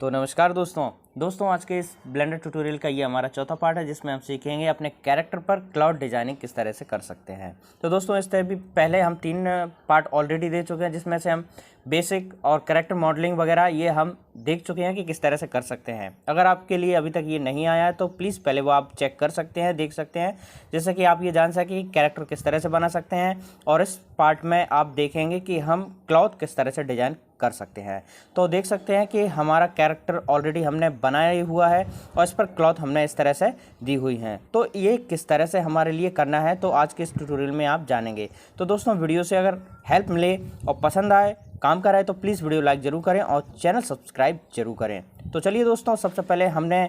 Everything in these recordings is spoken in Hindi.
तो नमस्कार दोस्तों आज के इस ब्लेंडर ट्यूटोरियल का ये हमारा चौथा पार्ट है जिसमें हम सीखेंगे अपने कैरेक्टर पर क्लाउड डिजाइनिंग किस तरह से कर सकते हैं। तो दोस्तों इस तरह भी पहले हम 3 पार्ट ऑलरेडी दे चुके हैं जिसमें से हम बेसिक और कैरेक्टर मॉडलिंग वगैरह ये हम देख चुके हैं कि किस तरह से कर सकते हैं। अगर आपके लिए अभी तक ये नहीं आया है तो प्लीज़ पहले वो आप चेक कर सकते हैं, देख सकते हैं, जिससे कि आप ये जान सकें कि कैरेक्टर किस तरह से बना सकते हैं। और इस पार्ट में आप देखेंगे कि हम क्लॉथ किस तरह से डिजाइन कर सकते हैं। तो देख सकते हैं कि हमारा कैरेक्टर ऑलरेडी हमने बनाया हुआ है और इस पर क्लॉथ हमने इस तरह से दी हुई हैं। तो ये किस तरह से हमारे लिए करना है तो आज के इस ट्यूटोरियल में आप जानेंगे। तो दोस्तों वीडियो से अगर हेल्प मिले और पसंद आए, काम कराए तो प्लीज़ वीडियो लाइक ज़रूर करें और चैनल सब्सक्राइब जरूर करें। तो चलिए दोस्तों, सबसे पहले हमने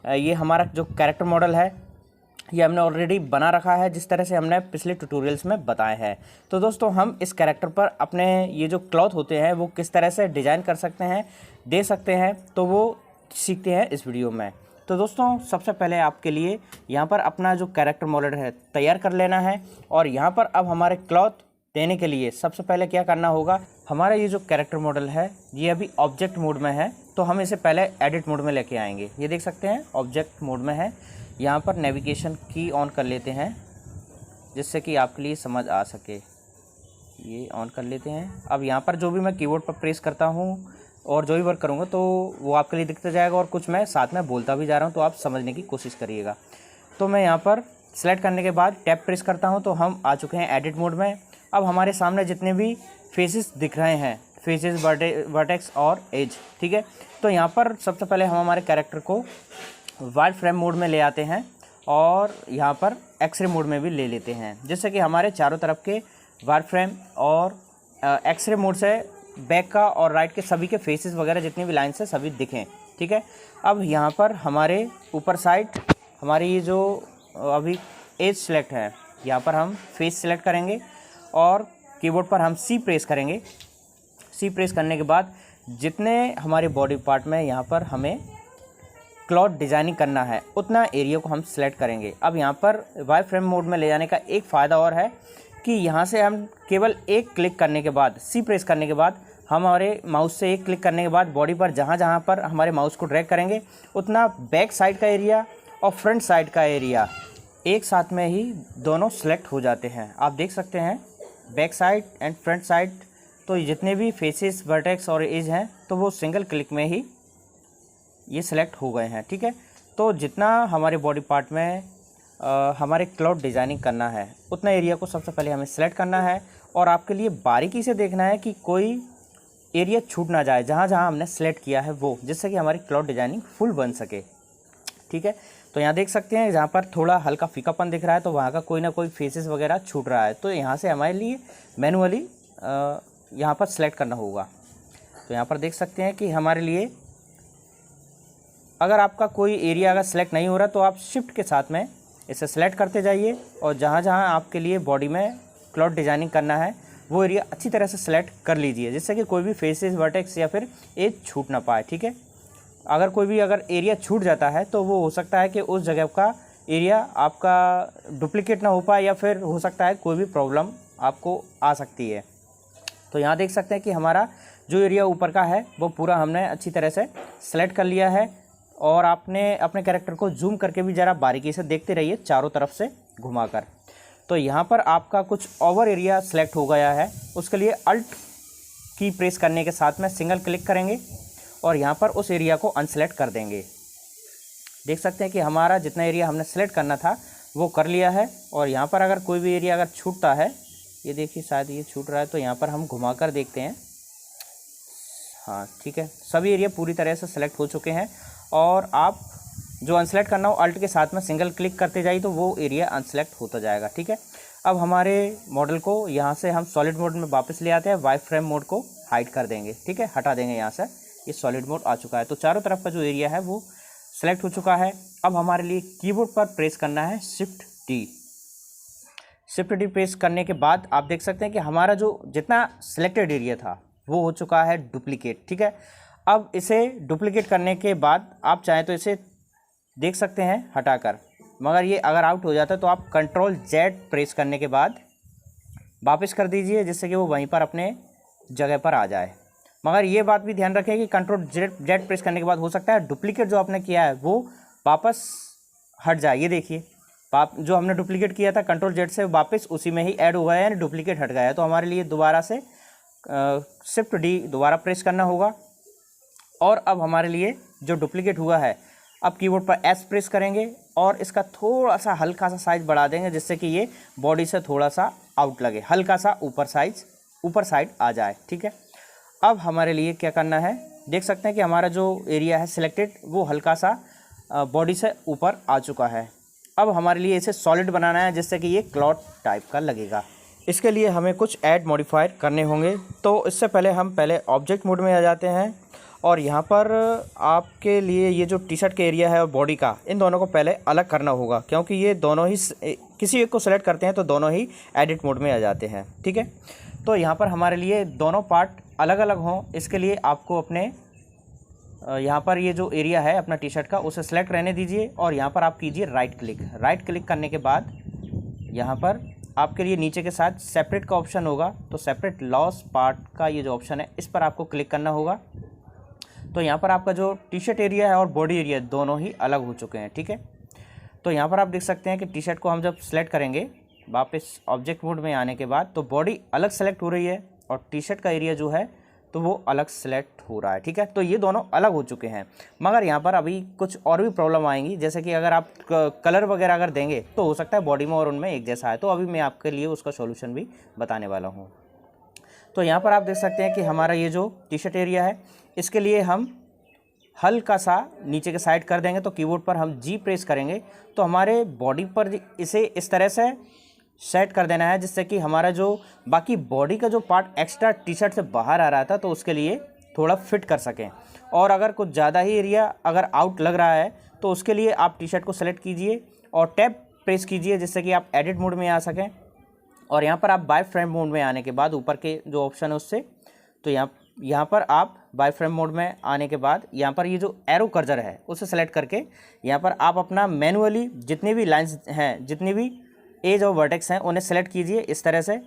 ये हमारा जो कैरेक्टर मॉडल है ये हमने ऑलरेडी बना रखा है जिस तरह से हमने पिछले ट्यूटोरियल्स में बताया है। तो दोस्तों हम इस कैरेक्टर पर अपने ये जो क्लॉथ होते हैं वो किस तरह से डिज़ाइन कर सकते हैं, दे सकते हैं, तो वो सीखते हैं इस वीडियो में। तो दोस्तों सबसे पहले आपके लिए यहाँ पर अपना जो कैरेक्टर मॉडल है तैयार कर लेना है। और यहाँ पर अब हमारे क्लॉथ देने के लिए सबसे पहले क्या करना होगा, हमारा ये जो कैरेक्टर मॉडल है ये अभी ऑब्जेक्ट मोड में है तो हम इसे पहले एडिट मोड में लेके आएंगे। ये देख सकते हैं ऑब्जेक्ट मोड में है। यहाँ पर नेविगेशन की ऑन कर लेते हैं जिससे कि आपके लिए समझ आ सके। ये ऑन कर लेते हैं। अब यहाँ पर जो भी मैं कीबोर्ड पर प्रेस करता हूँ और जो भी वर्क करूँगा तो वो आपके लिए दिखता जाएगा और कुछ मैं साथ में बोलता भी जा रहा हूँ, तो आप समझने की कोशिश करिएगा। तो मैं यहाँ पर सेलेक्ट करने के बाद टैब प्रेस करता हूँ तो हम आ चुके हैं एडिट मोड में। अब हमारे सामने जितने भी फेसेस दिख रहे हैं, फेसेस, वर्टेक्स और एज, ठीक है। तो यहाँ पर सबसे पहले हम हमारे कैरेक्टर को वाइड फ्रेम मोड में ले आते हैं और यहाँ पर एक्सरे मोड में भी ले लेते हैं जिससे कि हमारे चारों तरफ के वाइड फ्रेम और एक्सरे मोड से बैक का और राइट के सभी के फेसेस वगैरह जितनी भी लाइन्स है सभी दिखें, ठीक है। अब यहाँ पर हमारे ऊपर साइड हमारी ये जो अभी एज सेलेक्ट है, यहाँ पर हम फेस सेलेक्ट करेंगे और कीबोर्ड पर हम सी प्रेस करेंगे। सी प्रेस करने के बाद जितने हमारे बॉडी पार्ट में यहाँ पर हमें क्लॉथ डिजाइनिंग करना है उतना एरिया को हम सेलेक्ट करेंगे। अब यहाँ पर वाइड फ्रेम मोड में ले जाने का एक फ़ायदा और है कि यहाँ से हम केवल एक क्लिक करने के बाद, सी प्रेस करने के बाद, हमारे माउस से एक क्लिक करने के बाद बॉडी पर जहाँ पर हमारे माउस को ड्रैग करेंगे उतना बैक साइड का एरिया और फ्रंट साइड का एरिया एक साथ में ही दोनों सेलेक्ट हो जाते हैं। आप देख सकते हैं back side and front side, तो जितने भी फेसेस, वर्टेक्स और एज हैं तो वो सिंगल क्लिक में ही ये सिलेक्ट हो गए हैं, ठीक है। तो जितना हमारे बॉडी पार्ट में हमारे क्लॉथ डिज़ाइनिंग करना है उतना एरिया को सबसे पहले हमें सेलेक्ट करना है और आपके लिए बारीकी से देखना है कि कोई एरिया छूट ना जाए जहाँ जहाँ हमने सेलेक्ट किया है वो, जिससे कि हमारी क्लॉथ डिज़ाइनिंग फुल बन सके, ठीक है। तो यहाँ देख सकते हैं जहाँ पर थोड़ा हल्का फीकापन दिख रहा है तो वहाँ का कोई ना कोई फेसेस वगैरह छूट रहा है, तो यहाँ से हमारे लिए मैनुअली यहाँ पर सेलेक्ट करना होगा। तो यहाँ पर देख सकते हैं कि हमारे लिए अगर आपका कोई एरिया अगर सेलेक्ट नहीं हो रहा तो आप शिफ्ट के साथ में इसे सेलेक्ट करते जाइए और जहाँ जहाँ आपके लिए बॉडी में क्लॉथ डिजाइनिंग करना है वो एरिया अच्छी तरह से सेलेक्ट कर लीजिए जिससे कि कोई भी फेसेस, वर्टेक्स या फिर एज छूट ना पाए, ठीक है। अगर कोई भी अगर एरिया छूट जाता है तो वो हो सकता है कि उस जगह का एरिया आपका डुप्लीकेट ना हो पाए या फिर हो सकता है कोई भी प्रॉब्लम आपको आ सकती है। तो यहाँ देख सकते हैं कि हमारा जो एरिया ऊपर का है वो पूरा हमने अच्छी तरह से सेलेक्ट कर लिया है। और आपने अपने कैरेक्टर को जूम करके भी ज़रा बारीकी से देखते रहिए चारों तरफ से घुमाकर। तो यहाँ पर आपका कुछ ओवर एरिया सेलेक्ट हो गया है, उसके लिए अल्ट की प्रेस करने के साथ में सिंगल क्लिक करेंगे और यहाँ पर उस एरिया को अनसेलेक्ट कर देंगे। देख सकते हैं कि हमारा जितना एरिया हमने सेलेक्ट करना था वो कर लिया है। और यहाँ पर अगर कोई भी एरिया अगर छूटता है, ये देखिए शायद ये छूट रहा है, तो यहाँ पर हम घुमा कर देखते हैं। हाँ ठीक है, सभी एरिया पूरी तरह से सेलेक्ट हो चुके हैं। और आप जो अनसेलेक्ट करना हो अल्ट के साथ में सिंगल क्लिक करते जाइए तो वो एरिया अनसेलेक्ट होता जाएगा, ठीक है। अब हमारे मॉडल को यहाँ से हम सॉलिड मोड में वापस ले आते हैं, वाइड फ्रेम मोड को हाइड कर देंगे, ठीक है, हटा देंगे यहाँ से। ये सॉलिड मोड आ चुका है तो चारों तरफ का जो एरिया है वो सेलेक्ट हो चुका है। अब हमारे लिए कीबोर्ड पर प्रेस करना है shift D. Shift D press करने के बाद आप देख सकते हैं कि हमारा जो जितना सेलेक्टेड एरिया था वो हो चुका है डुप्लीकेट, ठीक है। अब इसे डुप्लीकेट करने के बाद आप चाहें तो इसे देख सकते हैं हटाकर, मगर ये अगर आउट हो जाता है तो आप कंट्रोल जेड प्रेस करने के बाद वापस कर दीजिए जिससे कि वो वहीं पर अपने जगह पर आ जाए। मगर ये बात भी ध्यान रखें कि कंट्रोल जेड प्रेस करने के बाद हो सकता है डुप्लीकेट जो आपने किया है वो वापस हट जाए। ये देखिए जो हमने डुप्लीकेट किया था कंट्रोल जेड से वापस उसी में ही ऐड हो गया है, यानी डुप्लीकेट हट गया है। तो हमारे लिए दोबारा से शिफ्ट डी दोबारा प्रेस करना होगा। और अब हमारे लिए जो डुप्लीकेट हुआ है, अब कीबोर्ड पर एस प्रेस करेंगे और इसका थोड़ा सा हल्का सा साइज बढ़ा देंगे जिससे कि ये बॉडी से थोड़ा सा आउट लगे, हल्का सा ऊपर साइड आ जाए। ठीक है, अब हमारे लिए क्या करना है, देख सकते हैं कि हमारा जो एरिया है सिलेक्टेड वो हल्का सा बॉडी से ऊपर आ चुका है। अब हमारे लिए इसे सॉलिड बनाना है जिससे कि ये क्लॉथ टाइप का लगेगा। इसके लिए हमें कुछ ऐड मॉडिफायर करने होंगे। तो इससे पहले हम ऑब्जेक्ट मोड में आ जाते हैं और यहाँ पर आपके लिए ये जो टी शर्ट का एरिया है और बॉडी का, इन दोनों को पहले अलग करना होगा क्योंकि ये दोनों ही किसी एक को सेलेक्ट करते हैं तो दोनों ही एडिट मोड में आ जाते हैं। ठीक है, तो यहाँ पर हमारे लिए दोनों पार्ट अलग अलग हों, इसके लिए आपको अपने यहाँ पर ये जो एरिया है अपना टी शर्ट का उसे सेलेक्ट रहने दीजिए और यहाँ पर आप कीजिए राइट क्लिक करने के बाद यहाँ पर आपके लिए नीचे के साथ सेपरेट का ऑप्शन होगा। तो सेपरेट लॉस पार्ट का ये जो ऑप्शन है इस पर आपको क्लिक करना होगा। तो यहाँ पर आपका जो टी शर्ट एरिया है और बॉडी एरिया दोनों ही अलग हो चुके हैं। ठीक है, तो यहाँ पर आप देख सकते हैं कि टी शर्ट को हम जब सेलेक्ट करेंगे वापस ऑब्जेक्ट मोड में आने के बाद तो बॉडी अलग सेलेक्ट हो रही है और टी शर्ट का एरिया जो है तो वो अलग सेलेक्ट हो रहा है। ठीक है, तो ये दोनों अलग हो चुके हैं। मगर यहाँ पर अभी कुछ और भी प्रॉब्लम आएंगी, जैसे कि अगर आप कलर वगैरह अगर देंगे तो हो सकता है बॉडी में और उनमें एक जैसा है। तो अभी मैं आपके लिए उसका सॉल्यूशन भी बताने वाला हूँ। तो यहाँ पर आप देख सकते हैं कि हमारा ये जो टी शर्ट एरिया है इसके लिए हम हल्का सा नीचे के साइड कर देंगे। तो कीबोर्ड पर हम जी प्रेस करेंगे तो हमारे बॉडी पर इसे इस तरह से सेट कर देना है जिससे कि हमारा जो बाकी बॉडी का जो पार्ट एक्स्ट्रा टी शर्ट से बाहर आ रहा था तो उसके लिए थोड़ा फिट कर सकें। और अगर कुछ ज़्यादा ही एरिया अगर आउट लग रहा है तो उसके लिए आप टी शर्ट को सेलेक्ट कीजिए और टैब प्रेस कीजिए जिससे कि आप एडिट मोड में आ सकें। और यहाँ पर आप बाय फ्रेम मोड में आने के बाद ऊपर के जो ऑप्शन है उससे तो यहाँ पर आप बाय फ्रेम मोड में आने के बाद यहाँ पर ये जो एरो कर्सर है उसे सेलेक्ट करके यहाँ पर आप अपना मैनुअली जितनी भी लाइंस हैं, जितनी भी एज और वर्टेक्स हैं उन्हें सेलेक्ट कीजिए इस तरह से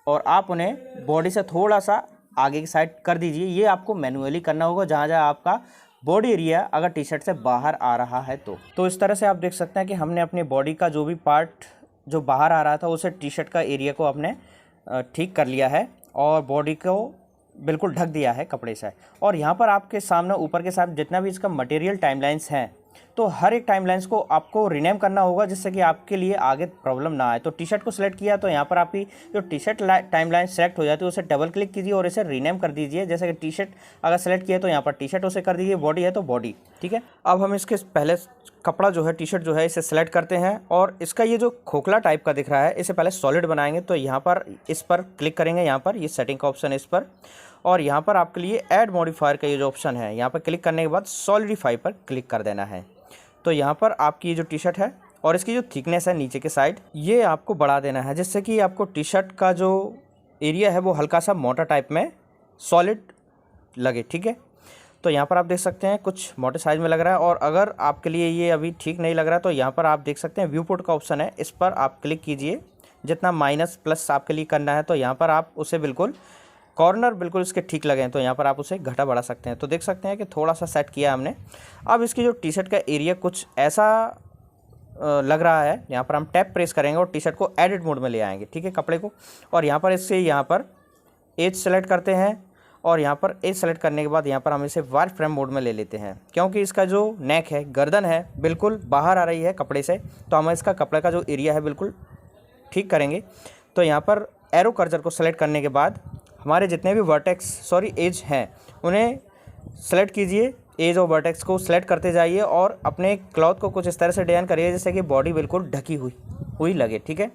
और आप उन्हें बॉडी से थोड़ा सा आगे की साइड कर दीजिए। ये आपको मैनुअली करना होगा जहाँ जहाँ आपका बॉडी एरिया अगर टी शर्ट से बाहर आ रहा है तो इस तरह से आप देख सकते हैं कि हमने अपनी बॉडी का जो भी पार्ट जो बाहर आ रहा था उसे टी शर्ट का एरिया को आपने ठीक कर लिया है और बॉडी को बिल्कुल ढक दिया है कपड़े से। और यहाँ पर आपके सामने ऊपर के साथ जितना भी इसका मटेरियल टाइमलाइंस हैं तो हर एक टाइमलाइंस को आपको रीनेम करना होगा जिससे कि आपके लिए आगे प्रॉब्लम ना आए। तो टी शर्ट को सिलेक्ट किया तो यहाँ पर आपकी जो टी शर्ट टाइमलाइन सेलेक्ट हो जाती है उसे डबल क्लिक कीजिए और इसे रीनेम कर दीजिए। जैसे कि टी शर्ट अगर सेलेक्ट किया तो यहाँ पर टी शर्ट उसे कर दीजिए, बॉडी है तो बॉडी। ठीक है, अब हम इसके पहले कपड़ा जो है टी शर्ट जो है इसे सेलेक्ट करते हैं और इसका ये जो खोखला टाइप का दिख रहा है इसे पहले सॉलिड बनाएंगे। तो यहाँ पर इस पर क्लिक करेंगे, यहाँ पर ये सेटिंग का ऑप्शन है इस पर और यहाँ पर आपके लिए ऐड मॉडिफायर का ये जो ऑप्शन है यहाँ पर क्लिक करने के बाद सॉलिडिफाई पर क्लिक कर देना है। तो यहाँ पर आपकी ये जो टी शर्ट है और इसकी जो थिकनेस है नीचे के साइड ये आपको बढ़ा देना है जिससे कि आपको टी शर्ट का जो एरिया है वो हल्का सा मोटा टाइप में सॉलिड लगे। ठीक है, तो यहाँ पर आप देख सकते हैं कुछ मोटे साइज में लग रहा है और अगर आपके लिए ये अभी ठीक नहीं लग रहा तो यहाँ पर आप देख सकते हैं व्यू पोर्ट का ऑप्शन है, इस पर आप क्लिक कीजिए। जितना माइनस प्लस आपके लिए करना है तो यहाँ पर आप उसे बिल्कुल कॉर्नर बिल्कुल इसके ठीक लगे हैं तो यहाँ पर आप उसे घटा बढ़ा सकते हैं। तो देख सकते हैं कि थोड़ा सा सेट किया हमने। अब इसकी जो टी शर्ट का एरिया कुछ ऐसा लग रहा है, यहाँ पर हम टैप प्रेस करेंगे और टी शर्ट को एडिट मोड में ले आएंगे। ठीक है, कपड़े को और यहाँ पर इससे यहाँ पर एज सेलेक्ट करते हैं और यहाँ पर एज सेलेक्ट करने के बाद यहाँ पर हम इसे वायर फ्रेम मोड में ले लेते हैं क्योंकि इसका जो नेक है, गर्दन है, बिल्कुल बाहर आ रही है कपड़े से। तो हम इसका कपड़े का जो एरिया है बिल्कुल ठीक करेंगे। तो यहाँ पर एरो कर्सर को सेलेक्ट करने के बाद हमारे जितने भी एज हैं उन्हें सेलेक्ट कीजिए। एज और वर्टेक्स को सेलेक्ट करते जाइए और अपने क्लॉथ को कुछ इस तरह से डिज़ाइन करिए जैसे कि बॉडी बिल्कुल ढकी हुई लगे। ठीक है,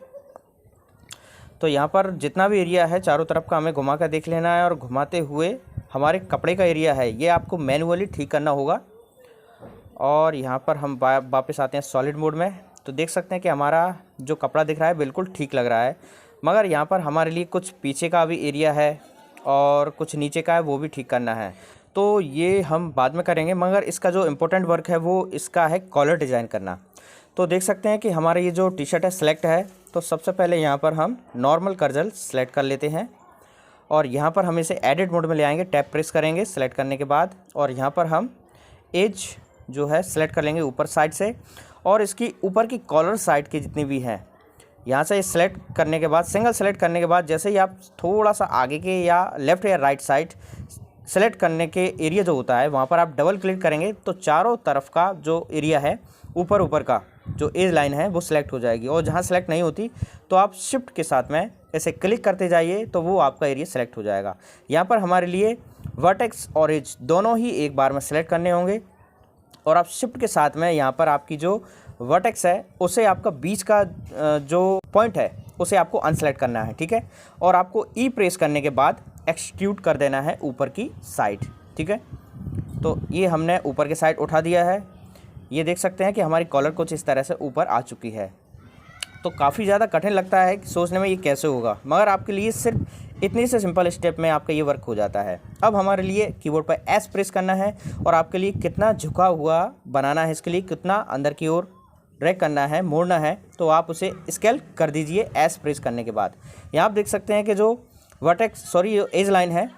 तो यहाँ पर जितना भी एरिया है चारों तरफ का हमें घुमा कर देख लेना है और घुमाते हुए हमारे कपड़े का एरिया है ये आपको मैनुअली ठीक करना होगा। और यहाँ पर हम वापस आते हैं सॉलिड मोड में। तो देख सकते हैं कि हमारा जो कपड़ा दिख रहा है बिल्कुल ठीक लग रहा है, मगर यहाँ पर हमारे लिए कुछ पीछे का भी एरिया है और कुछ नीचे का है वो भी ठीक करना है। तो ये हम बाद में करेंगे, मगर इसका जो इम्पोर्टेंट वर्क है वो इसका है कॉलर डिज़ाइन करना। तो देख सकते हैं कि हमारा ये जो टी शर्ट है सिलेक्ट है। तो सबसे पहले यहाँ पर हम नॉर्मल कर्जल सेलेक्ट कर लेते हैं और यहाँ पर हम इसे एडिट मोड में ले आएंगे, टैप प्रेस करेंगे सेलेक्ट करने के बाद, और यहाँ पर हम एज जो है सेलेक्ट कर लेंगे ऊपर साइड से, और इसकी ऊपर की कॉलर साइड की जितनी भी हैं यहाँ से सेलेक्ट करने के बाद, सिंगल सेलेक्ट करने के बाद जैसे ही आप थोड़ा सा आगे के या लेफ़्ट या राइट साइड सेलेक्ट करने के एरिया जो होता है वहाँ पर आप डबल क्लिक करेंगे तो चारों तरफ का जो एरिया है ऊपर ऊपर का जो एज लाइन है वो सिलेक्ट हो जाएगी, और जहाँ सेलेक्ट नहीं होती तो आप शिफ्ट के साथ में ऐसे क्लिक करते जाइए तो वो आपका एरिया सेलेक्ट हो जाएगा। यहाँ पर हमारे लिए वर्टेक्स और एज दोनों ही एक बार में सेलेक्ट करने होंगे, और आप शिफ्ट के साथ में यहाँ पर आपकी जो वर्टेक्स है उसे आपका बीच का जो पॉइंट है उसे आपको अनसेलेक्ट करना है, ठीक है। और आपको ई प्रेस करने के बाद एक्सट्रूड कर देना है ऊपर की साइड, ठीक है। तो ये हमने ऊपर की साइड उठा दिया है। ये देख सकते हैं कि हमारी कॉलर कुछ इस तरह से ऊपर आ चुकी है। तो काफ़ी ज़्यादा कठिन लगता है कि सोचने में ये कैसे होगा, मगर आपके लिए सिर्फ इतनी से सिंपल स्टेप में आपका ये वर्क हो जाता है। अब हमारे लिए कीबोर्ड पर एस प्रेस करना है, और आपके लिए कितना झुका हुआ बनाना है, इसके लिए कितना अंदर की ओर ड्रैग करना है, मोड़ना है, तो आप उसे स्केल कर दीजिए एस प्रेस करने के बाद। यहाँ आप देख सकते हैं कि जो वर्टेक्स एज लाइन है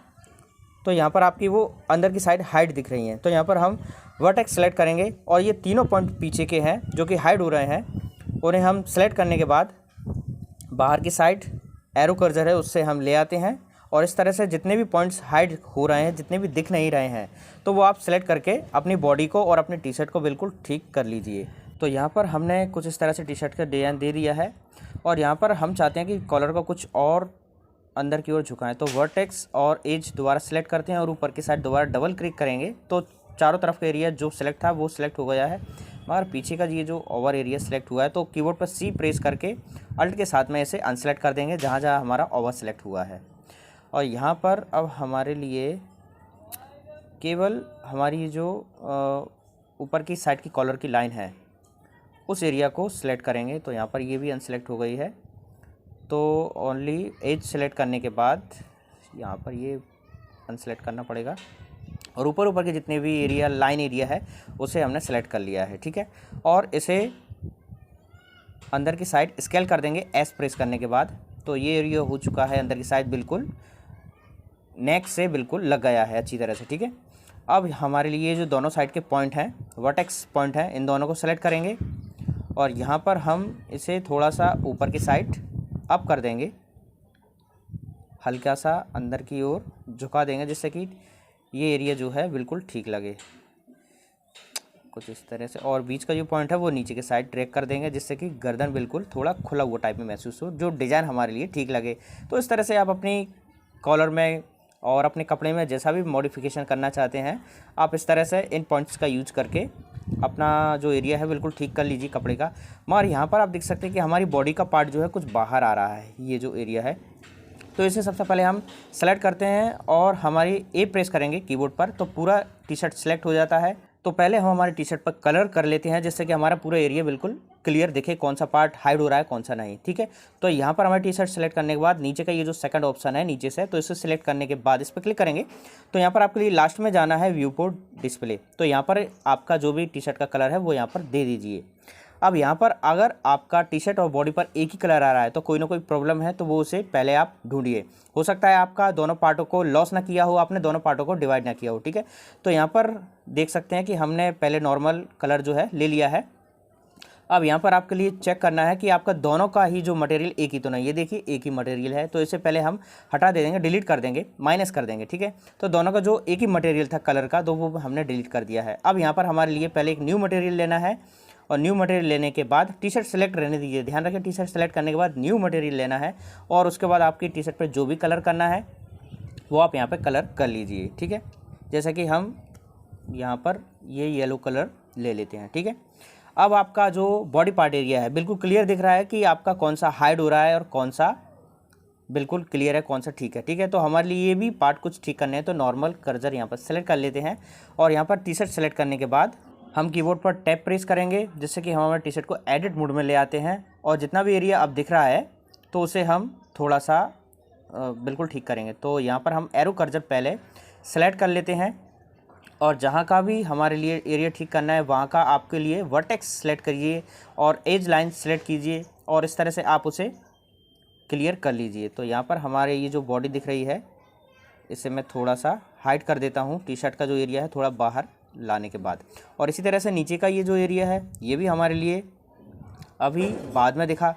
तो यहाँ पर आपकी वो अंदर की साइड हाइड दिख रही हैं। तो यहाँ पर हम वर्टेक्स सेलेक्ट करेंगे, और ये तीनों पॉइंट पीछे के हैं जो कि हाइड हो रहे हैं, उन्हें हम सेलेक्ट करने के बाद बाहर की साइड एरो कर्सर है उससे हम ले आते हैं, और इस तरह से जितने भी पॉइंट्स हाइड हो रहे हैं, जितने भी दिख नहीं रहे हैं, तो वो आप सेलेक्ट करके अपनी बॉडी को और अपने टी शर्ट को बिल्कुल ठीक कर लीजिए। तो यहाँ पर हमने कुछ इस तरह से टी शर्ट का डिज़ाइन दे दिया है, और यहाँ पर हम चाहते हैं कि कॉलर को कुछ और अंदर की ओर झुकाएं। तो वर्टेक्स और एज दोबारा सेलेक्ट करते हैं, और ऊपर की साइड दोबारा डबल क्लिक करेंगे तो चारों तरफ का एरिया जो सिलेक्ट था वो सिलेक्ट हो गया है, मगर पीछे का ये जो ओवर एरिया सिलेक्ट हुआ है तो कीबोर्ड पर सी प्रेस करके अल्ट के साथ में इसे अनसेलेक्ट कर देंगे जहाँ जहाँ हमारा ओवर सिलेक्ट हुआ है। और यहाँ पर अब हमारे लिए केवल हमारी जो ऊपर की साइड की कॉलर की लाइन है उस एरिया को सिलेक्ट करेंगे। तो यहाँ पर ये भी अनसेलेक्ट हो गई है, तो ओनली एज सेलेक्ट करने के बाद यहाँ पर ये अनसेलेक्ट करना पड़ेगा, और ऊपर ऊपर के जितने भी एरिया लाइन एरिया है उसे हमने सेलेक्ट कर लिया है, ठीक है। और इसे अंदर की साइड स्केल कर देंगे एस प्रेस करने के बाद। तो ये एरिया हो चुका है अंदर की साइड बिल्कुल नेक से बिल्कुल लग गया है अच्छी तरह से, ठीक है। अब हमारे लिए जो दोनों साइड के पॉइंट हैं, वर्टेक्स पॉइंट हैं, इन दोनों को सेलेक्ट करेंगे, और यहाँ पर हम इसे थोड़ा सा ऊपर की साइड अप कर देंगे, हल्का सा अंदर की ओर झुका देंगे जिससे कि ये एरिया जो है बिल्कुल ठीक लगे कुछ इस तरह से। और बीच का जो पॉइंट है वो नीचे के साइड ड्रैग कर देंगे जिससे कि गर्दन बिल्कुल थोड़ा खुला हुआ टाइप में महसूस हो, जो डिज़ाइन हमारे लिए ठीक लगे। तो इस तरह से आप अपनी कॉलर में और अपने कपड़े में जैसा भी मॉडिफिकेशन करना चाहते हैं, आप इस तरह से इन पॉइंट्स का यूज करके अपना जो एरिया है बिल्कुल ठीक कर लीजिए कपड़े का। मगर यहाँ पर आप देख सकते हैं कि हमारी बॉडी का पार्ट जो है कुछ बाहर आ रहा है, ये जो एरिया है। तो इसे सबसे पहले हम सेलेक्ट करते हैं और हमारी ए प्रेस करेंगे कीबोर्ड पर, तो पूरा टी शर्ट सेलेक्ट हो जाता है। तो पहले हम हमारे टी शर्ट पर कलर कर लेते हैं जिससे कि हमारा पूरा एरिया बिल्कुल क्लियर दिखे, कौन सा पार्ट हाइड हो रहा है कौन सा नहीं, ठीक है। तो यहाँ पर हमारे टी शर्ट सेलेक्ट करने के बाद नीचे का ये जो सेकंड ऑप्शन है नीचे से, तो इसे सिलेक्ट करने के बाद इस पर क्लिक करेंगे। तो यहाँ पर आपके लिए लास्ट में जाना है व्यू पोर्ट डिस्प्ले। तो यहाँ पर आपका जो भी टी शर्ट का कलर है वो यहाँ पर दे दीजिए। अब यहाँ पर अगर आपका टी शर्ट और बॉडी पर एक ही कलर आ रहा है तो कोई ना कोई प्रॉब्लम है, तो वो उसे पहले आप ढूंढिए। हो सकता है आपका दोनों पार्टों को लॉस ना किया हो, आपने दोनों पार्टों को डिवाइड ना किया हो, ठीक है। तो यहाँ पर देख सकते हैं कि हमने पहले नॉर्मल कलर जो है ले लिया है। अब यहाँ पर आपके लिए चेक करना है कि आपका दोनों का ही जो मटेरियल एक ही तो नहीं। ये देखिए एक ही मटेरियल है, तो इसे पहले हम हटा दे देंगे, डिलीट कर देंगे, माइनस कर देंगे, ठीक है। तो दोनों का जो एक ही मटेरियल था कलर का, तो वो हमने डिलीट कर दिया है। अब यहाँ पर हमारे लिए पहले एक न्यू मटेरियल लेना है, और न्यू मटेरियल लेने के बाद टी शर्ट सेलेक्ट रहने दीजिए। ध्यान रखें टी शर्ट सेलेक्ट करने के बाद न्यू मटेरियल लेना है, और उसके बाद आपकी टी शर्ट पर जो भी कलर करना है वो आप यहाँ पर कलर कर लीजिए, ठीक है। जैसे कि हम यहाँ पर ये येलो कलर ले लेते हैं, ठीक है। अब आपका जो बॉडी पार्ट एरिया है बिल्कुल क्लियर दिख रहा है कि आपका कौन सा हाइड हो रहा है और कौन सा बिल्कुल क्लियर है, कौन सा ठीक है, ठीक है। तो हमारे लिए ये भी पार्ट कुछ ठीक करने हैं, तो नॉर्मल कर्सर यहाँ पर सेलेक्ट कर लेते हैं, और यहाँ पर टी शर्ट सेलेक्ट करने के बाद हम कीबोर्ड पर टैप प्रेस करेंगे जिससे कि हम हमारे टी शर्ट को एडिट मोड में ले आते हैं, और जितना भी एरिया अब दिख रहा है तो उसे हम थोड़ा सा बिल्कुल ठीक करेंगे। तो यहाँ पर हम एरो कर्सर पहले सेलेक्ट कर लेते हैं, और जहाँ का भी हमारे लिए एरिया ठीक करना है वहाँ का आपके लिए वर्टेक्स सेलेक्ट करिए और एज लाइन सेलेक्ट कीजिए, और इस तरह से आप उसे क्लियर कर लीजिए। तो यहाँ पर हमारे ये जो बॉडी दिख रही है इसे मैं थोड़ा सा हाइड कर देता हूँ, टी शर्ट का जो एरिया है थोड़ा बाहर लाने के बाद। और इसी तरह से नीचे का ये जो एरिया है ये भी हमारे लिए अभी बाद में दिखा,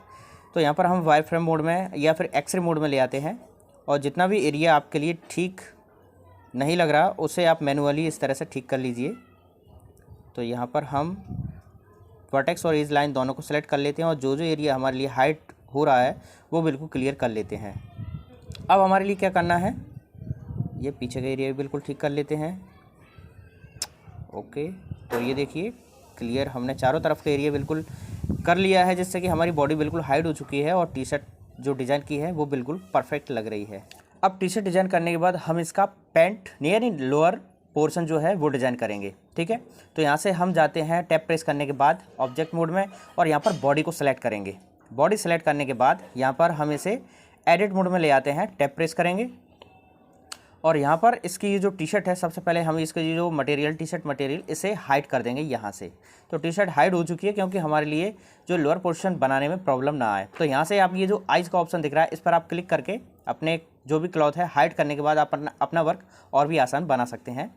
तो यहाँ पर हम वायर फ्रेम मोड में या फिर एक्सरे मोड में ले आते हैं, और जितना भी एरिया आपके लिए ठीक नहीं लग रहा उसे आप मैनुअली इस तरह से ठीक कर लीजिए। तो यहाँ पर हम वर्टेक्स और एज लाइन दोनों को सेलेक्ट कर लेते हैं, और जो जो एरिया हमारे लिए हाइड हो रहा है वो बिल्कुल क्लियर कर लेते हैं। अब हमारे लिए क्या करना है, ये पीछे का एरिया भी बिल्कुल ठीक कर लेते हैं। ओके, तो ये देखिए क्लियर हमने चारों तरफ का एरिया बिल्कुल कर लिया है, जिससे कि हमारी बॉडी बिल्कुल हाइड हो चुकी है और टी शर्ट जो डिज़ाइन की है वो बिल्कुल परफेक्ट लग रही है। अब टी शर्ट डिज़ाइन करने के बाद हम इसका pant near in lower portion जो है वो डिज़ाइन करेंगे। ठीक है, तो यहाँ से हम जाते हैं टैप प्रेस करने के बाद ऑब्जेक्ट मोड में, और यहाँ पर बॉडी को सेलेक्ट करेंगे। बॉडी सेलेक्ट करने के बाद यहाँ पर हम इसे एडिट मोड में ले आते हैं, टैप प्रेस करेंगे, और यहाँ पर इसकी ये जो टी शर्ट है सबसे पहले हम इसका ये जो मटेरियल टी शर्ट मटेरियल इसे हाइड कर देंगे यहाँ से। तो टी शर्ट हाइड हो चुकी है क्योंकि हमारे लिए जो लोअर पोर्शन बनाने में प्रॉब्लम ना आए। तो यहाँ से आप ये जो आइज का ऑप्शन दिख रहा है इस पर आप क्लिक करके अपने जो भी क्लॉथ है हाइड करने के बाद आप अपना वर्क और भी आसान बना सकते हैं।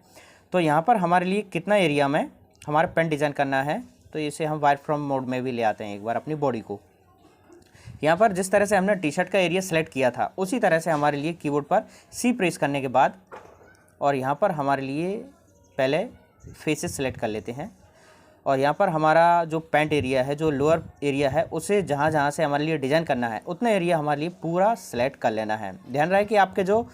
तो यहाँ पर हमारे लिए कितना एरिया में हमारा पेन डिज़ाइन करना है, तो इसे हम वायर फ्रॉम मोड में भी ले आते हैं एक बार अपनी बॉडी को। यहाँ पर जिस तरह से हमने टी शर्ट का एरिया सेलेक्ट किया था उसी तरह से हमारे लिए कीबोर्ड पर सी प्रेस करने के बाद, और यहाँ पर हमारे लिए पहले फेसेस सेलेक्ट कर लेते हैं, और यहाँ पर हमारा जो पैंट एरिया है जो लोअर एरिया है उसे जहाँ जहाँ से हमारे लिए डिज़ाइन करना है उतना एरिया हमारे लिए पूरा सेलेक्ट कर लेना है। ध्यान रहे कि आपके जो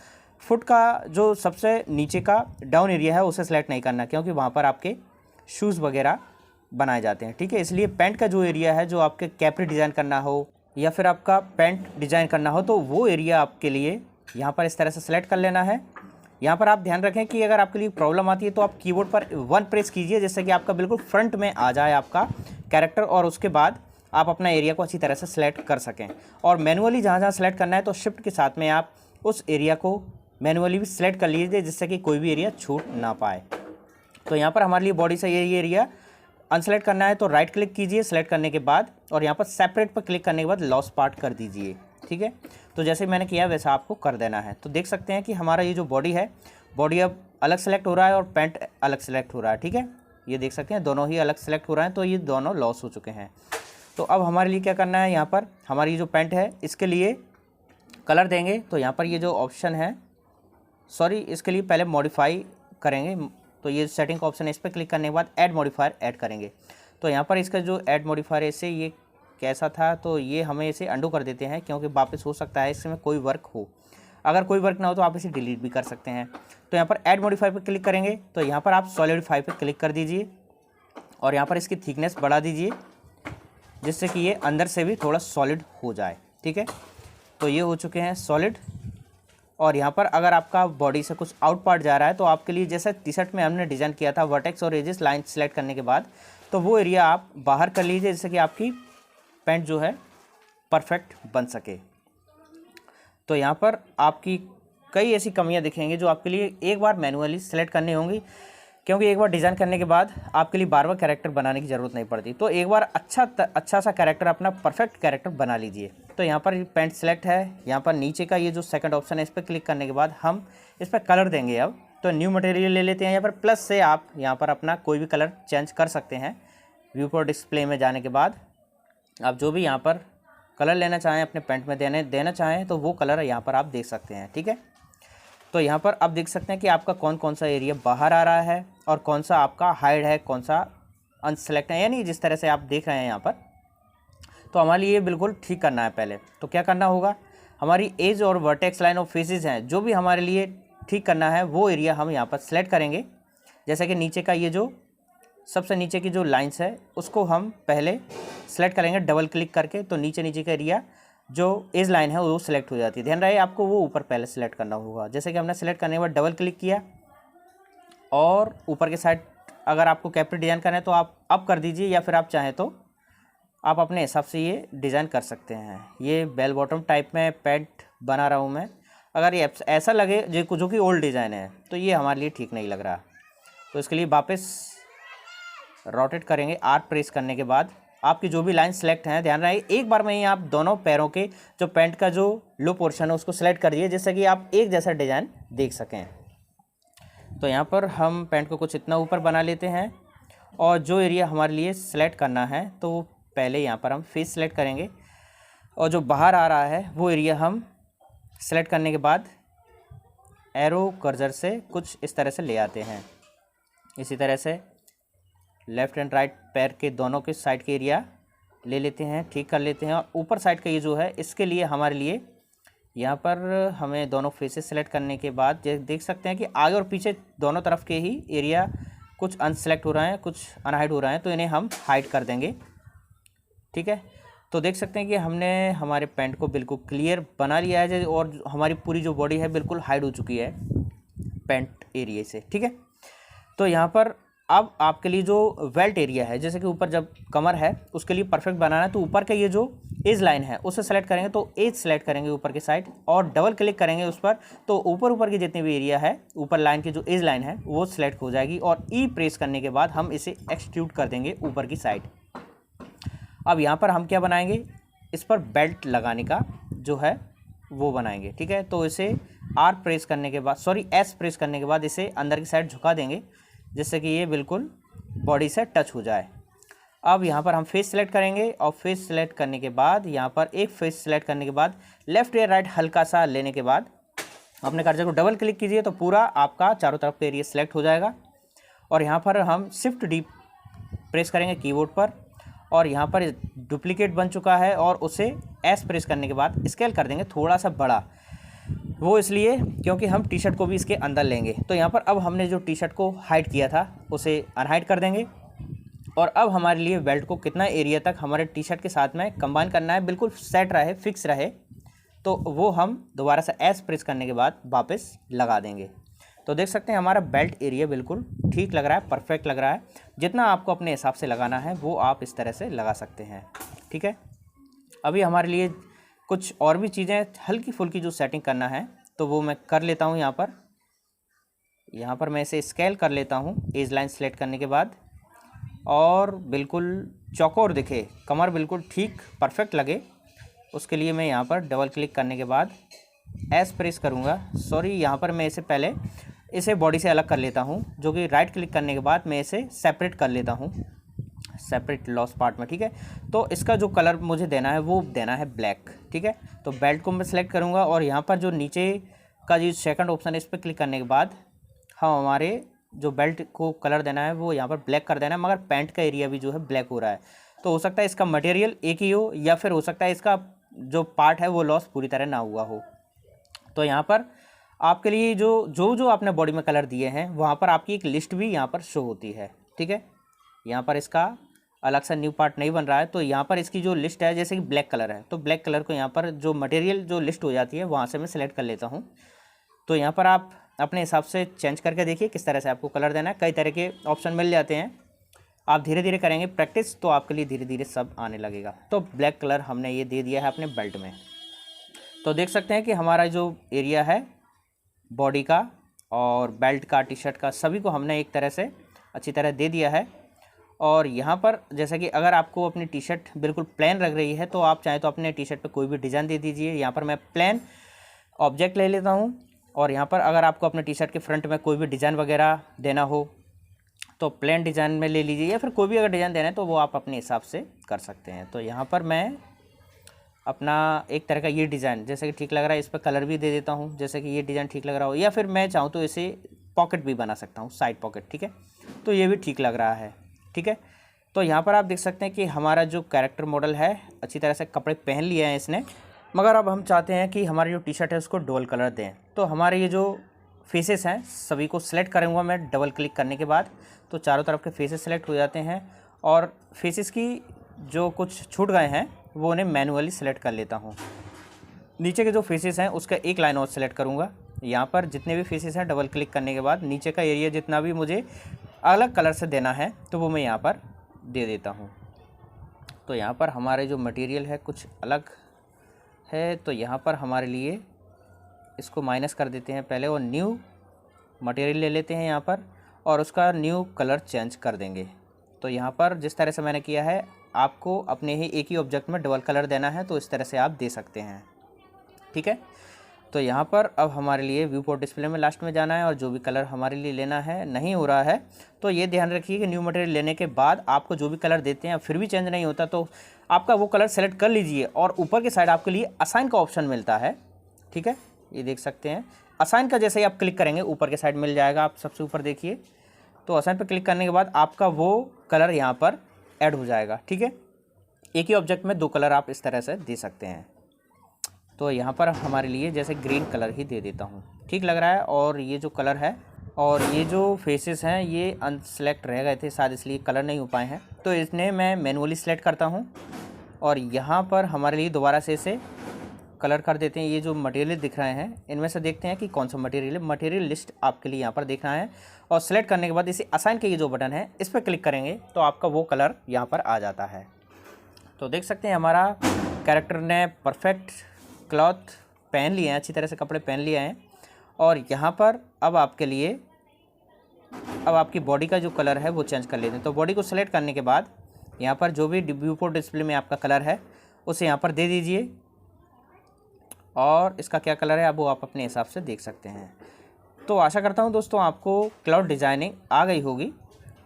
फुट का जो सबसे नीचे का डाउन एरिया है उसे सेलेक्ट नहीं करना, क्योंकि वहाँ पर आपके शूज़ वगैरह बनाए जाते हैं। ठीक है, इसलिए पैंट का जो एरिया है जो आपके कैपरी डिज़ाइन करना हो या फिर आपका पैंट डिज़ाइन करना हो तो वो एरिया आपके लिए यहाँ पर इस तरह से सेलेक्ट कर लेना है। यहाँ पर आप ध्यान रखें कि अगर आपके लिए प्रॉब्लम आती है तो आप कीबोर्ड पर 1 प्रेस कीजिए, जिससे कि आपका बिल्कुल फ्रंट में आ जाए आपका कैरेक्टर, और उसके बाद आप अपना एरिया को अच्छी तरह से सेलेक्ट कर सकें। और मैनुअली जहाँ जहाँ सेलेक्ट करना है तो शिफ्ट के साथ में आप उस एरिया को मैनुअली भी सिलेक्ट कर लीजिए, जिससे कि कोई भी एरिया छूट ना पाए। तो यहाँ पर हमारे लिए बॉडी से ये एरिया अनसेलेक्ट करना है, तो राइट क्लिक कीजिए सेलेक्ट करने के बाद, और यहाँ पर सेपरेट पर क्लिक करने के बाद लॉस पार्ट कर दीजिए। ठीक है, तो जैसे मैंने किया वैसा आपको कर देना है। तो देख सकते हैं कि हमारा ये जो बॉडी है, बॉडी अब अलग सेलेक्ट हो रहा है और पैंट अलग सेलेक्ट हो रहा है। ठीक है, ये देख सकते हैं दोनों ही अलग सेलेक्ट हो रहे हैं, तो ये दोनों लॉस हो चुके हैं। तो अब हमारे लिए क्या करना है, यहाँ पर हमारी जो पैंट है इसके लिए कलर देंगे। तो यहाँ पर ये जो ऑप्शन है, सॉरी इसके लिए पहले मॉडिफाई करेंगे, तो ये सेटिंग का ऑप्शन है, इस पर क्लिक करने के बाद ऐड मॉडिफायर ऐड करेंगे। तो यहाँ पर इसका जो ऐड मॉडिफायर है इससे ये कैसा था, तो ये हमें इसे अंडू कर देते हैं, क्योंकि वापस हो सकता है इसमें कोई वर्क हो। अगर कोई वर्क ना हो तो आप इसे डिलीट भी कर सकते हैं। तो यहाँ पर ऐड मॉडिफायर पर क्लिक करेंगे, तो यहाँ पर आप सॉलिडिफाई पर क्लिक कर दीजिए, और यहाँ पर इसकी थिकनेस बढ़ा दीजिए, जिससे कि ये अंदर से भी थोड़ा सॉलिड हो जाए। ठीक है, तो ये हो चुके हैं सॉलिड। और यहाँ पर अगर आपका बॉडी से कुछ आउट पार्ट जा रहा है तो आपके लिए जैसे टी शर्ट में हमने डिज़ाइन किया था वर्टेक्स और एजेस लाइन सेलेक्ट करने के बाद, तो वो एरिया आप बाहर कर लीजिए, जिससे कि आपकी पैंट जो है परफेक्ट बन सके। तो यहाँ पर आपकी कई ऐसी कमियाँ दिखेंगी जो आपके लिए एक बार मैनुअली सेलेक्ट करनी होंगी, क्योंकि एक बार डिज़ाइन करने के बाद आपके लिए बार बार कैरेक्टर बनाने की ज़रूरत नहीं पड़ती। तो एक बार अच्छा सा कैरेक्टर, अपना परफेक्ट कैरेक्टर बना लीजिए। तो यहाँ पर पैंट सेलेक्ट है, यहाँ पर नीचे का ये जो सेकंड ऑप्शन है इस पर क्लिक करने के बाद हम इस पर कलर देंगे। अब तो न्यू मटेरियल ले लेते हैं, यहाँ पर प्लस से आप यहाँ पर अपना कोई भी कलर चेंज कर सकते हैं। व्यू पर डिस्प्ले में जाने के बाद आप जो भी यहाँ पर कलर लेना चाहें, अपने पैंट में देना चाहें, तो वो कलर यहाँ पर आप देख सकते हैं। ठीक है, तो यहाँ पर आप देख सकते हैं कि आपका कौन कौन सा एरिया बाहर आ रहा है और कौन सा आपका हाइड है, कौन सा अनसेलेक्ट है, यानी जिस तरह से आप देख रहे हैं यहाँ पर। तो हमारे लिए बिल्कुल ठीक करना है। पहले तो क्या करना होगा, हमारी एज और वर्टेक्स लाइन और फेसेस हैं जो भी हमारे लिए ठीक करना है वो एरिया हम यहाँ पर सेलेक्ट करेंगे। जैसे कि नीचे का ये जो सबसे नीचे की जो लाइंस है उसको हम पहले सेलेक्ट करेंगे डबल क्लिक करके, तो नीचे का एरिया जो एज लाइन है वो सिलेक्ट हो जाती है। ध्यान रहे आपको वो ऊपर पहले सेलेक्ट करना होगा। जैसे कि हमने सेलेक्ट करने के बाद डबल क्लिक किया, और ऊपर के साइड अगर आपको कैप्री डिज़ाइन करना है तो आप अप कर दीजिए, या फिर आप चाहें तो आप अपने हिसाब से ये डिज़ाइन कर सकते हैं। ये बेल बॉटम टाइप में पैंट बना रहा हूँ मैं। अगर ये ऐसा लगे जो कि ओल्ड डिज़ाइन है तो ये हमारे लिए ठीक नहीं लग रहा। तो इसके लिए वापस रोटेट करेंगे, आर प्रेस करने के बाद आपकी जो भी लाइन सेलेक्ट है, ध्यान रहे एक बार में ही आप दोनों पैरों के जो पैंट का जो लो पोर्शन है उसको सेलेक्ट कर दिए, जिससे कि आप एक जैसा डिज़ाइन देख सकें। तो यहाँ पर हम पैंट को कुछ इतना ऊपर बना लेते हैं और जो एरिया हमारे लिए सेलेक्ट करना है तो पहले यहाँ पर हम फेस सेलेक्ट करेंगे और जो बाहर आ रहा है वो एरिया हम सेलेक्ट करने के बाद एरो कर्सर से कुछ इस तरह से ले आते हैं। इसी तरह से लेफ़्ट एंड राइट पैर के दोनों के साइड के एरिया ले लेते हैं, ठीक कर लेते हैं। और ऊपर साइड का ये जो है इसके लिए हमारे लिए यहाँ पर हमें दोनों फेसेस सेलेक्ट करने के बाद देख सकते हैं कि आगे और पीछे दोनों तरफ के ही एरिया कुछ अनसेलेक्ट हो रहे हैं, कुछ अनहाइड हो रहे हैं, तो इन्हें हम हाइड कर देंगे। ठीक है, तो देख सकते हैं कि हमने हमारे पैंट को बिल्कुल क्लियर बना लिया है और हमारी पूरी जो बॉडी है बिल्कुल हाइड हो चुकी है पैंट एरिया से। ठीक है, तो यहाँ पर अब आपके लिए जो वेल्ट एरिया है, जैसे कि ऊपर जब कमर है उसके लिए परफेक्ट बनाना है, तो ऊपर का ये जो एज लाइन है उसे सेलेक्ट करेंगे, तो एज सेलेक्ट करेंगे ऊपर की साइड और डबल क्लिक करेंगे उस पर, तो ऊपर की जितनी भी एरिया है ऊपर लाइन की जो एज लाइन है वो सिलेक्ट हो जाएगी और ई प्रेस करने के बाद हम इसे एक्सट्रूड कर देंगे ऊपर की साइड। अब यहाँ पर हम क्या बनाएंगे, इस पर बेल्ट लगाने का जो है वो बनाएंगे। ठीक है, तो इसे आर प्रेस करने के बाद एस प्रेस करने के बाद इसे अंदर की साइड झुका देंगे, जिससे कि ये बिल्कुल बॉडी से टच हो जाए। अब यहाँ पर हम फेस सेलेक्ट करेंगे और फेस सेलेक्ट करने के बाद यहाँ पर एक फेस सेलेक्ट करने के बाद लेफ़्ट या राइट हल्का सा लेने के बाद अपने कर्सर को डबल क्लिक कीजिए तो पूरा आपका चारों तरफ का एरिया सेलेक्ट हो जाएगा। और यहाँ पर हम शिफ्ट डी प्रेस करेंगे कीबोर्ड पर और यहाँ पर डुप्लीकेट बन चुका है और उसे एस प्रेस करने के बाद स्केल कर देंगे थोड़ा सा बड़ा, वो इसलिए क्योंकि हम टी शर्ट को भी इसके अंदर लेंगे। तो यहाँ पर अब हमने जो टी शर्ट को हाइड किया था उसे अनहाइड कर देंगे और अब हमारे लिए बेल्ट को कितना एरिया तक हमारे टी शर्ट के साथ में कंबाइन करना है, बिल्कुल सेट रहे, फिक्स रहे, तो वो हम दोबारा से एस प्रेस करने के बाद वापस लगा देंगे। तो देख सकते हैं हमारा बेल्ट एरिया बिल्कुल ठीक लग रहा है, परफेक्ट लग रहा है। जितना आपको अपने हिसाब से लगाना है वो आप इस तरह से लगा सकते हैं। ठीक है, अभी हमारे लिए कुछ और भी चीज़ें हल्की फुल्की जो सेटिंग करना है तो वो मैं कर लेता हूँ। यहाँ पर मैं इसे स्केल कर लेता हूँ एज लाइन सेलेक्ट करने के बाद और बिल्कुल चौकोर दिखे, कमर बिल्कुल ठीक परफेक्ट लगे, उसके लिए मैं यहाँ पर डबल क्लिक करने के बाद एस प्रेस करूँगा। यहाँ पर मैं इसे बॉडी से अलग कर लेता हूँ, जो कि राइट क्लिक करने के बाद मैं इसे सेपरेट कर लेता हूँ, सेपरेट लॉस पार्ट में। ठीक है, तो इसका जो कलर मुझे देना है वो देना है ब्लैक। ठीक है, तो बेल्ट को मैं सेलेक्ट करूँगा और यहाँ पर जो नीचे का जो सेकंड ऑप्शन है इस पर क्लिक करने के बाद हम हमारे जो बेल्ट को कलर देना है वो यहाँ पर ब्लैक कर देना है, मगर पैंट का एरिया भी जो है ब्लैक हो रहा है। तो हो सकता है इसका मटेरियल एक ही हो या फिर हो सकता है इसका जो पार्ट है वो लॉस पूरी तरह ना हुआ हो। तो यहाँ पर आपके लिए जो आपने बॉडी में कलर दिए हैं वहाँ पर आपकी एक लिस्ट भी यहाँ पर शो होती है। ठीक है, यहाँ पर इसका अलग सा न्यू पार्ट नहीं बन रहा है, तो यहाँ पर इसकी जो लिस्ट है जैसे कि ब्लैक कलर है तो ब्लैक कलर को यहाँ पर जो मटेरियल जो लिस्ट हो जाती है वहाँ से मैं सिलेक्ट कर लेता हूँ। तो यहाँ पर आप अपने हिसाब से चेंज करके देखिए किस तरह से आपको कलर देना है। कई तरह के ऑप्शन मिल जाते हैं, आप धीरे धीरे करेंगे प्रैक्टिस तो आपके लिए धीरे धीरे सब आने लगेगा। तो ब्लैक कलर हमने ये दे दिया है अपने बेल्ट में। तो देख सकते हैं कि हमारा जो एरिया है बॉडी का और बेल्ट का, टी शर्ट का, सभी को हमने एक तरह से अच्छी तरह दे दिया है। और यहाँ पर जैसे कि अगर आपको अपनी टी शर्ट बिल्कुल प्लेन लग रही है तो आप चाहें तो अपने टी शर्ट पे कोई भी डिज़ाइन दे दीजिए। यहाँ पर मैं प्लेन ऑब्जेक्ट ले लेता हूँ और यहाँ पर अगर आपको अपने टी शर्ट के फ्रंट में कोई भी डिज़ाइन वगैरह देना हो तो प्लेन डिज़ाइन में ले लीजिए, या फिर कोई भी अगर डिज़ाइन देना है तो वो आप अपने हिसाब से कर सकते हैं। तो यहाँ पर मैं अपना एक तरह का ये डिज़ाइन जैसे कि ठीक लग रहा है इस पर कलर भी दे देता हूँ, जैसे कि ये डिज़ाइन ठीक लग रहा हो, या फिर मैं चाहूँ तो इसे पॉकेट भी बना सकता हूँ, साइड पॉकेट। ठीक है, तो ये भी ठीक लग रहा है। ठीक है, तो यहाँ पर आप देख सकते हैं कि हमारा जो कैरेक्टर मॉडल है अच्छी तरह से कपड़े पहन लिए हैं इसने, मगर अब हम चाहते हैं कि हमारी जो टी शर्ट है उसको डबल कलर दें। तो हमारे ये जो फेसेस हैं सभी को सिलेक्ट करूँगा मैं डबल क्लिक करने के बाद, तो चारों तरफ के फेसेस सेलेक्ट हो जाते हैं और फेसेस की जो कुछ छूट गए हैं वो उन्हें मैनुअली सेलेक्ट कर लेता हूँ। नीचे के जो फेसेस हैं उसका एक लाइन और सेलेक्ट करूँगा। यहाँ पर जितने भी फेसेस हैं डबल क्लिक करने के बाद नीचे का एरिया जितना भी मुझे अलग कलर से देना है तो वो मैं यहाँ पर दे देता हूँ। तो यहाँ पर हमारे जो मटेरियल है कुछ अलग है, तो यहाँ पर हमारे लिए इसको माइनस कर देते हैं पहले और न्यू मटेरियल ले लेते हैं यहाँ पर और उसका न्यू कलर चेंज कर देंगे। तो यहाँ पर जिस तरह से मैंने किया है आपको अपने ही एक ही ऑब्जेक्ट में डबल कलर देना है तो इस तरह से आप दे सकते हैं। ठीक है, तो यहाँ पर अब हमारे लिए व्यू पोर्ट डिस्प्ले में लास्ट में जाना है और जो भी कलर हमारे लिए लेना है नहीं हो रहा है तो ये ध्यान रखिए कि न्यू मटेरियल लेने के बाद आपको जो भी कलर देते हैं फिर भी चेंज नहीं होता तो आपका वो कलर सेलेक्ट कर लीजिए और ऊपर की साइड आपके लिए असाइन का ऑप्शन मिलता है। ठीक है, ये देख सकते हैं असाइन का जैसे ही आप क्लिक करेंगे ऊपर के साइड मिल जाएगा, आप सबसे ऊपर देखिए। तो असाइन पर क्लिक करने के बाद आपका वो कलर यहाँ पर ऐड हो जाएगा। ठीक है, एक ही ऑब्जेक्ट में 2 कलर आप इस तरह से दे सकते हैं। तो यहाँ पर हमारे लिए जैसे ग्रीन कलर ही दे देता हूँ, ठीक लग रहा है। और ये जो कलर है और ये जो फेसेस हैं ये अनसेलेक्ट रह गए थे शायद, इसलिए कलर नहीं हो पाए हैं, तो इसने मैं मैनुअली सेलेक्ट करता हूँ और यहाँ पर हमारे लिए दोबारा से इसे कलर कर देते हैं। ये जो मटेरियल दिख रहे हैं इनमें से देखते हैं कि कौन सा मटेरियल है। मटेरियल लिस्ट आपके लिए यहाँ पर देखना है और सेलेक्ट करने के बाद इसे असाइन के ये जो बटन है इस पर क्लिक करेंगे तो आपका वो कलर यहाँ पर आ जाता है। तो देख सकते हैं हमारा कैरेक्टर ने परफेक्ट क्लॉथ पहन लिए हैं, अच्छी तरह से कपड़े पहन लिए हैं। और यहाँ पर अब आपके लिए अब आपकी बॉडी का जो कलर है वो चेंज कर लेते हैं। तो बॉडी को सेलेक्ट करने के बाद यहाँ पर जो भी व्यू पोर्ट डिस्प्ले में आपका कलर है उसे यहाँ पर दे दीजिए और इसका क्या कलर है अब वो आप अपने हिसाब से देख सकते हैं। तो आशा करता हूँ दोस्तों आपको क्लाउड डिज़ाइनिंग आ गई होगी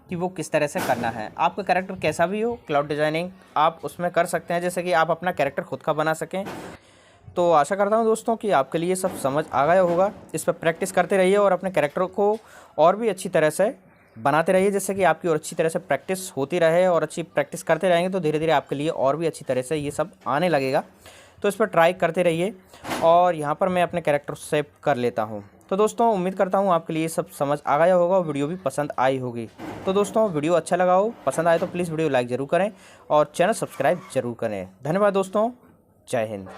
कि वो किस तरह से करना है। आपका कैरेक्टर कैसा भी हो क्लाउड डिज़ाइनिंग आप उसमें कर सकते हैं, जैसे कि आप अपना कैरेक्टर खुद का बना सकें। तो आशा करता हूँ दोस्तों कि आपके लिए सब समझ आ गया होगा। इस पर प्रैक्टिस करते रहिए और अपने कैरेक्टर को और भी अच्छी तरह से बनाते रहिए, जिससे कि आपकी और अच्छी तरह से प्रैक्टिस होती रहे। और अच्छी प्रैक्टिस करते रहेंगे तो धीरे धीरे आपके लिए और भी अच्छी तरह से ये सब आने लगेगा। तो इस पर ट्राई करते रहिए और यहाँ पर मैं अपने कैरेक्टर सेव कर लेता हूँ। तो दोस्तों उम्मीद करता हूँ आपके लिए सब समझ आ गया होगा और वीडियो भी पसंद आई होगी। तो दोस्तों वीडियो अच्छा लगा हो, पसंद आए तो प्लीज़ वीडियो लाइक ज़रूर करें और चैनल सब्सक्राइब ज़रूर करें। धन्यवाद दोस्तों, जय हिंद।